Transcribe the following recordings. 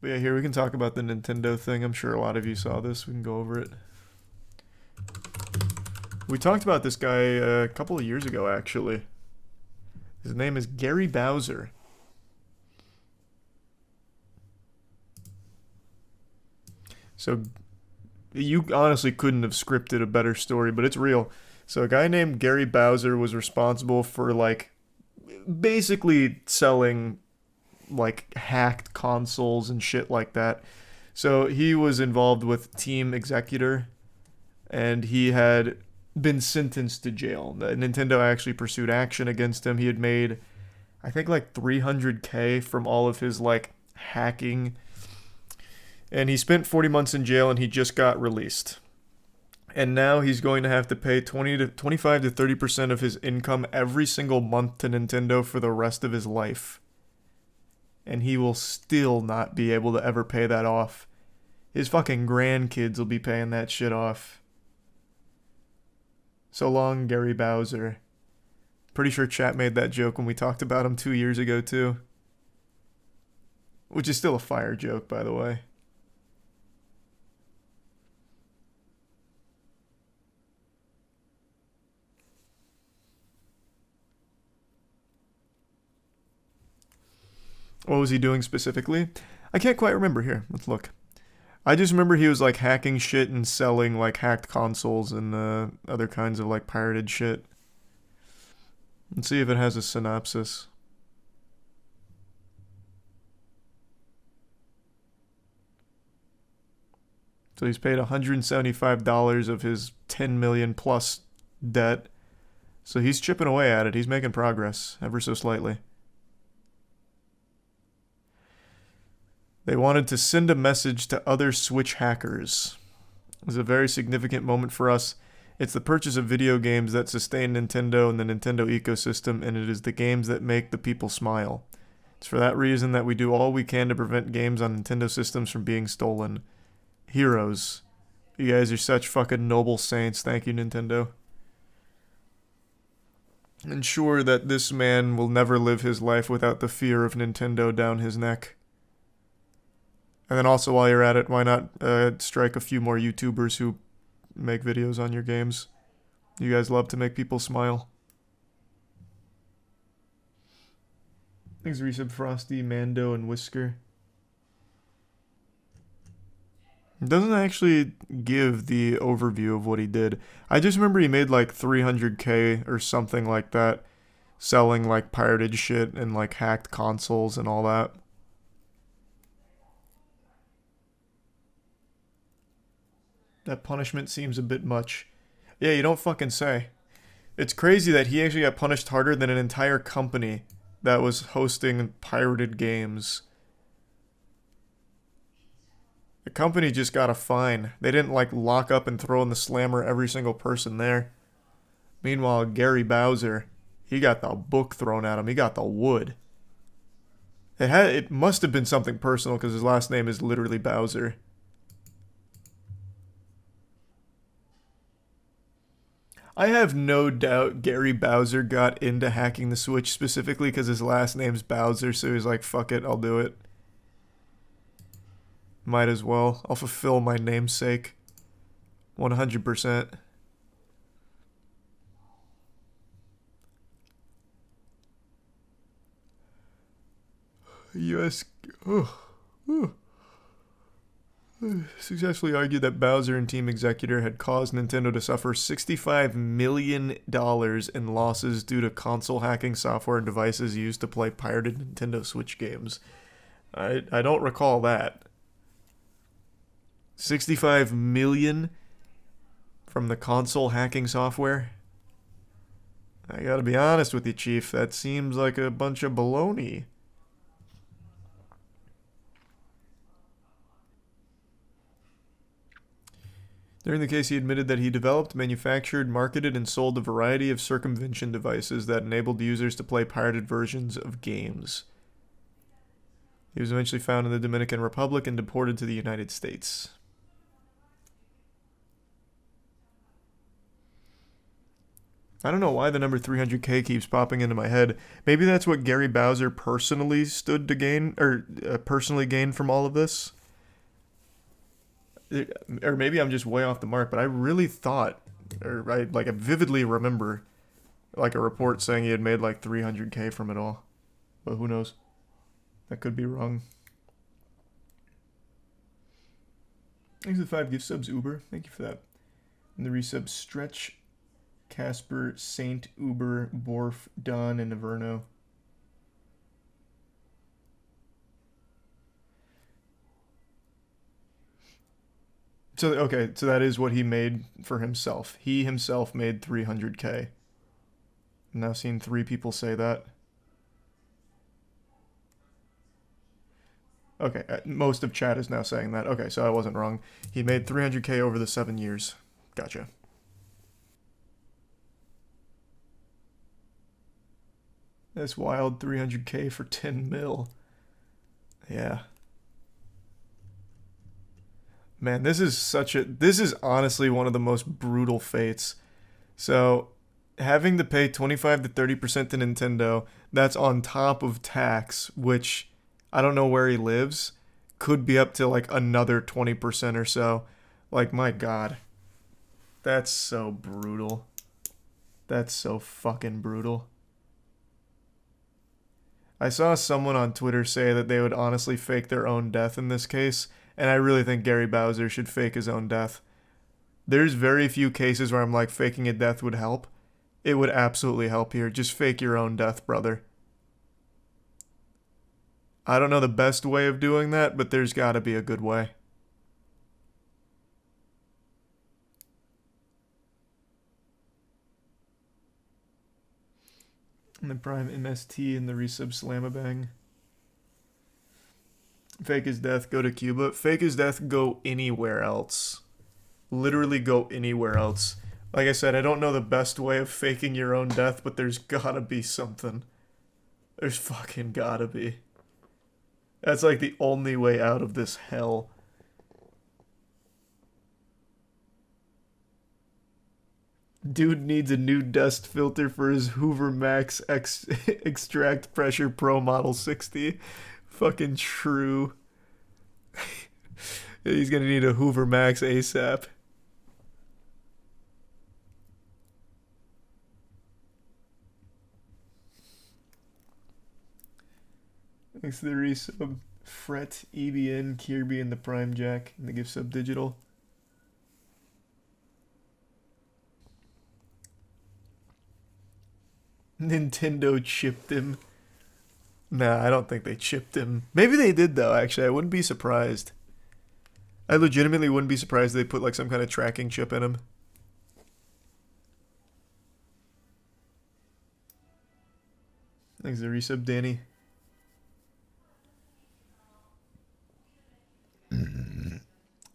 But yeah, here we can talk about the Nintendo thing. I'm sure a lot of you saw this. We can go over it. We talked about this guy a couple of years ago, actually. His name is Gary Bowser. So you honestly couldn't have scripted a better story, but it's real. So a guy named Gary Bowser was responsible for like basically selling like hacked consoles and shit like that. So he was involved with Team Executor and he had been sentenced to jail. Nintendo actually pursued action against him. He had made I think like 300K from all of his like hacking, and he spent 40 months in jail and he just got released. And now he's going to have to pay 20 to 25 to 30% of his income every single month to Nintendo for the rest of his life. And he will still not be able to ever pay that off. His fucking grandkids will be paying that shit off. So long, Gary Bowser. Pretty sure chat made that joke when we talked about him 2 years ago too. Which is still a fire joke, by the way. What was he doing specifically? I can't quite remember here. Let's look. I just remember he was like hacking shit and selling like hacked consoles and other kinds of like pirated shit. Let's see if it has a synopsis. So he's paid $175 of his 10 million plus debt. So he's chipping away at it. He's making progress ever so slightly. They wanted to send a message to other Switch hackers. It was a very significant moment for us. It's the purchase of video games that sustain Nintendo and the Nintendo ecosystem, and it is the games that make the people smile. It's for that reason that we do all we can to prevent games on Nintendo systems from being stolen. Heroes. You guys are such fucking noble saints. Thank you, Nintendo. Ensure that this man will never live his life without the fear of Nintendo down his neck. And then also, while you're at it, why not strike a few more YouTubers who make videos on your games? You guys love to make people smile. Thanks, Resub Frosty, Mando, and Whisker. It doesn't actually give the overview of what he did. I just remember he made like 300K or something like that, selling like pirated shit and like hacked consoles and all that. That punishment seems a bit much. Yeah, you don't fucking say. It's crazy that he actually got punished harder than an entire company that was hosting pirated games. The company just got a fine. They didn't like lock up and throw in the slammer every single person there. Meanwhile, Gary Bowser, he got the book thrown at him. He got the wood. It must have been something personal because his last name is literally Bowser. I have no doubt Gary Bowser got into hacking the Switch specifically because his last name's Bowser, so he's like, fuck it, I'll do it. Might as well. I'll fulfill my namesake. 100%. US... successfully argued that Bowser and Team Executor had caused Nintendo to suffer $65 million in losses due to console hacking software and devices used to play pirated Nintendo Switch games. I don't recall that. 65 million from the console hacking software? I gotta be honest with you, Chief. That seems like a bunch of baloney. During the case, he admitted that he developed, manufactured, marketed, and sold a variety of circumvention devices that enabled users to play pirated versions of games. He was eventually found in the Dominican Republic and deported to the United States. I don't know why the number 300K keeps popping into my head. Maybe that's what Gary Bowser personally stood to gain, or personally gained from all of this. Or maybe I'm just way off the mark, but I really thought, or I vividly remember, like a report saying he had made like 300K from it all. But who knows? That could be wrong. Thanks for the 5 gift subs, Uber. Thank you for that. And the resub Stretch, Casper, Saint, Uber, Borf, Don, and Averno. So, okay, so that is what he made for himself. He himself made 300K. I've now seen 3 people say that. Okay, most of chat is now saying that. Okay, so I wasn't wrong. He made 300K over the 7 years. Gotcha. That's wild, 300K for 10 mil. Yeah. Man, this is honestly one of the most brutal fates. So, having to pay 25 to 30% to Nintendo, that's on top of tax, which I don't know where he lives, could be up to like another 20% or so. Like, my God. That's so brutal. That's so fucking brutal. I saw someone on Twitter say that they would honestly fake their own death in this case, and I really think Gary Bowser should fake his own death. There's very few cases where I'm like, faking a death would help. It would absolutely help here. Just fake your own death, brother. I don't know the best way of doing that, but there's gotta be a good way. And the Prime MST and the resub Slamabang. Fake his death, go to Cuba. Fake his death, go anywhere else. Literally go anywhere else. Like I said, I don't know the best way of faking your own death, but there's gotta be something. There's fucking gotta be. That's like the only way out of this hell. Dude needs a new dust filter for his Hoover Max Extract Pressure Pro Model 60. Fucking true. He's gonna need a Hoover Max ASAP. Thanks to the resub. Fret, EBN, Kirby, and the Prime Jack, and the gift sub digital. Nintendo chipped him. Nah, I don't think they chipped him. Maybe they did, though, actually. I wouldn't be surprised. I legitimately wouldn't be surprised if they put, like, some kind of tracking chip in him. Thanks to the resub, Danny.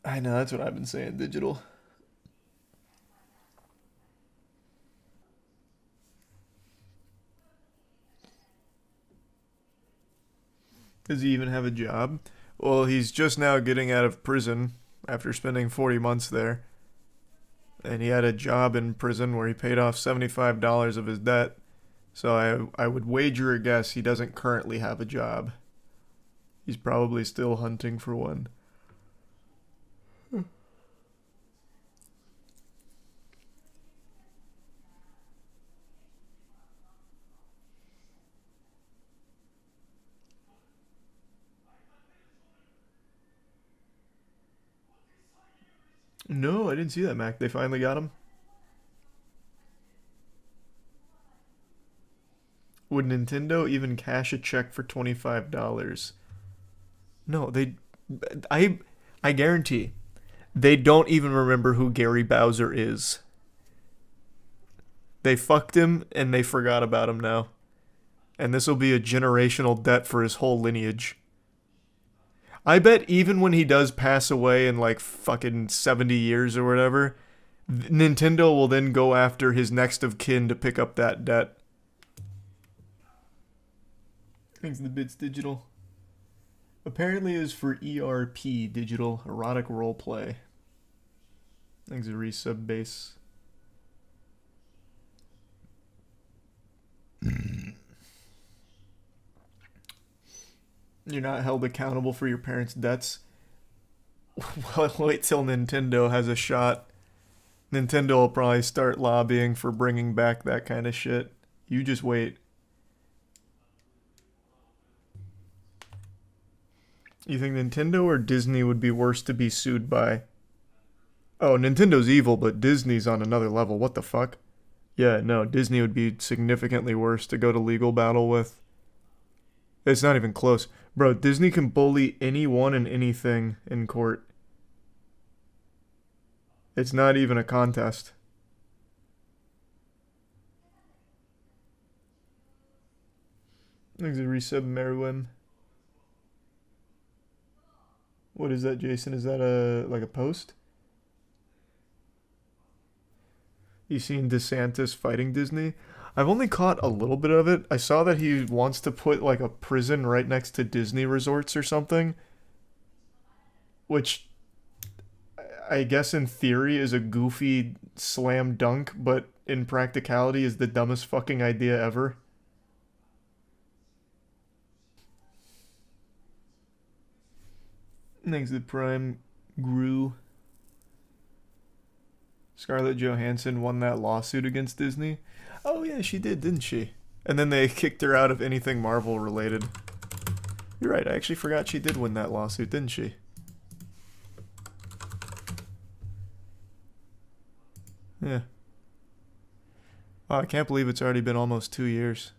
I know, that's what I've been saying, digital. Does he even have a job? Well, he's just now getting out of prison after spending 40 months there. And he had a job in prison where he paid off $75 of his debt. So I would wager a guess he doesn't currently have a job. He's probably still hunting for one. No, I didn't see that, Mac. They finally got him. Would Nintendo even cash a check for $25? No, I guarantee they don't even remember who Gary Bowser is. They fucked him and they forgot about him now. And this will be a generational debt for his whole lineage. I bet even when he does pass away in like fucking 70 years or whatever, Nintendo will then go after his next of kin to pick up that debt. Thanks to the bits digital. Apparently is for ERP digital erotic roleplay. Thanks to resub base. You're not held accountable for your parents' debts. Well, wait till Nintendo has a shot. Nintendo will probably start lobbying for bringing back that kind of shit. You just wait. You think Nintendo or Disney would be worse to be sued by? Oh, Nintendo's evil, but Disney's on another level. What the fuck? Yeah, no, Disney would be significantly worse to go to legal battle with. It's not even close. Bro, Disney can bully anyone and anything in court. It's not even a contest. Thanks a resub, Merwin. What is that, Jason? Is that a post? You seen DeSantis fighting Disney? I've only caught a little bit of it. I saw that he wants to put like a prison right next to Disney resorts or something, which I guess in theory is a goofy slam dunk, but in practicality is the dumbest fucking idea ever. Thanks to Prime grew. Scarlett Johansson won that lawsuit against Disney. Oh yeah, she did, didn't she? And then they kicked her out of anything Marvel related. You're right, I actually forgot she did win that lawsuit, didn't she? Yeah. Oh, I can't believe it's already been almost 2 years.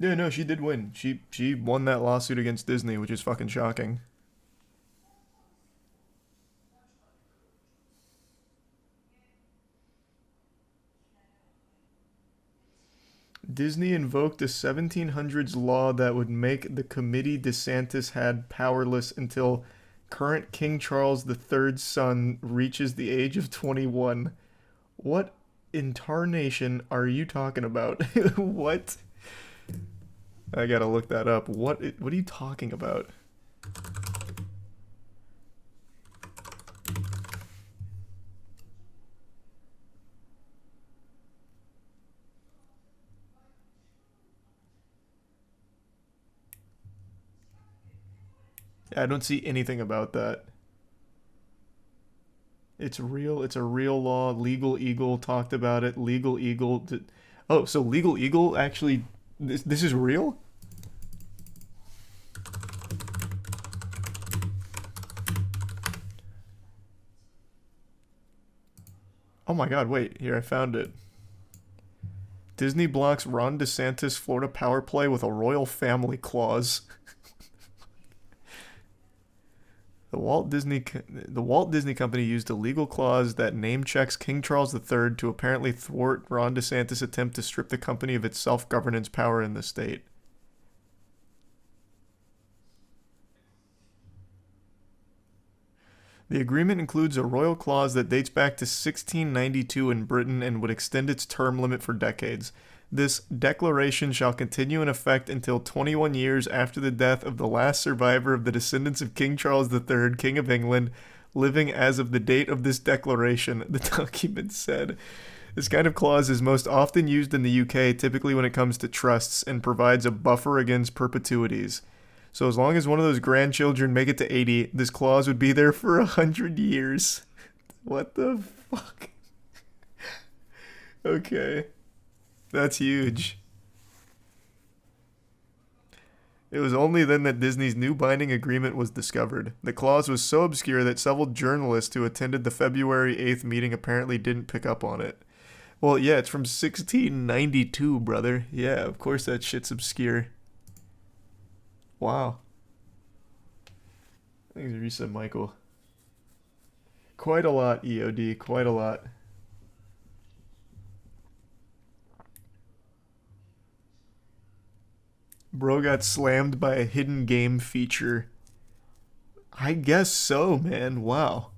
Yeah, no, she did win. She won that lawsuit against Disney, which is fucking shocking. Disney invoked a 1700s law that would make the committee DeSantis had powerless until current King Charles III's son reaches the age of 21. What in tarnation are you talking about? What? I gotta look that up. What are you talking about? I don't see anything about that. It's real. It's a real law. Legal Eagle talked about it. Legal Eagle. Oh, so Legal Eagle actually. This is real? Oh my god, wait. Here, I found it. Disney blocks Ron DeSantis Florida power play with a royal family clause. The Walt Disney Company used a legal clause that name checks King Charles III to apparently thwart Ron DeSantis' attempt to strip the company of its self-governance power in the state. The agreement includes a royal clause that dates back to 1692 in Britain and would extend its term limit for decades. This declaration shall continue in effect until 21 years after the death of the last survivor of the descendants of King Charles III, King of England, living as of the date of this declaration, the document said. This kind of clause is most often used in the UK, typically when it comes to trusts, and provides a buffer against perpetuities. So as long as one of those grandchildren make it to 80, this clause would be there for 100 years. What the fuck? Okay. That's huge. It was only then that Disney's new binding agreement was discovered. The clause was so obscure that several journalists who attended the February 8th meeting apparently didn't pick up on it. Well, yeah, it's from 1692, brother. Yeah, of course that shit's obscure. Wow. Thanks, Risa Michael. Quite a lot, EOD, quite a lot. Bro got slammed by a hidden game feature. I guess so, man. Wow.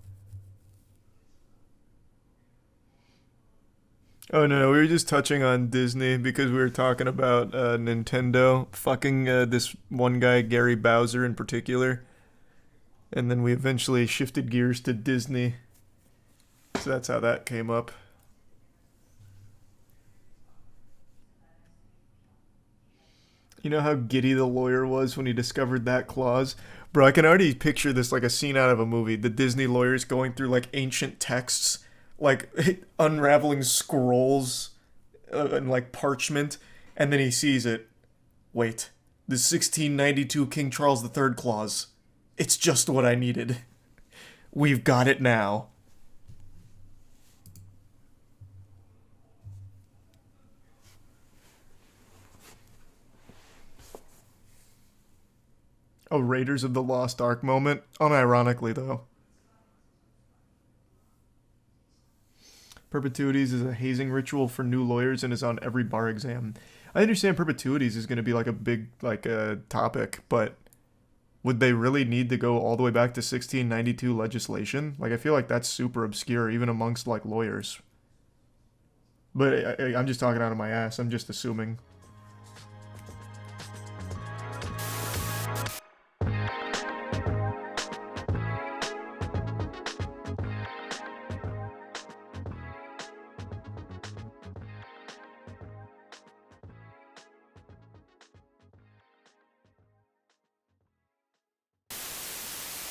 Oh no, we were just touching on Disney because we were talking about Nintendo fucking this one guy Gary Bowser in particular. And then we eventually shifted gears to Disney. So that's how that came up. You know how giddy the lawyer was when he discovered that clause? Bro, I can already picture this like a scene out of a movie. The Disney lawyers going through like ancient texts, like unraveling scrolls and like parchment, and then he sees it. Wait, the 1692 King Charles III clause. It's just what I needed. We've got it now. A Raiders of the Lost Ark moment, unironically though. Perpetuities is a hazing ritual for new lawyers and is on every bar exam. I understand perpetuities is going to be like a big topic, but would they really need to go all the way back to 1692 legislation? Like I feel like that's super obscure even amongst like lawyers. But I'm just talking out of my ass. I'm just assuming.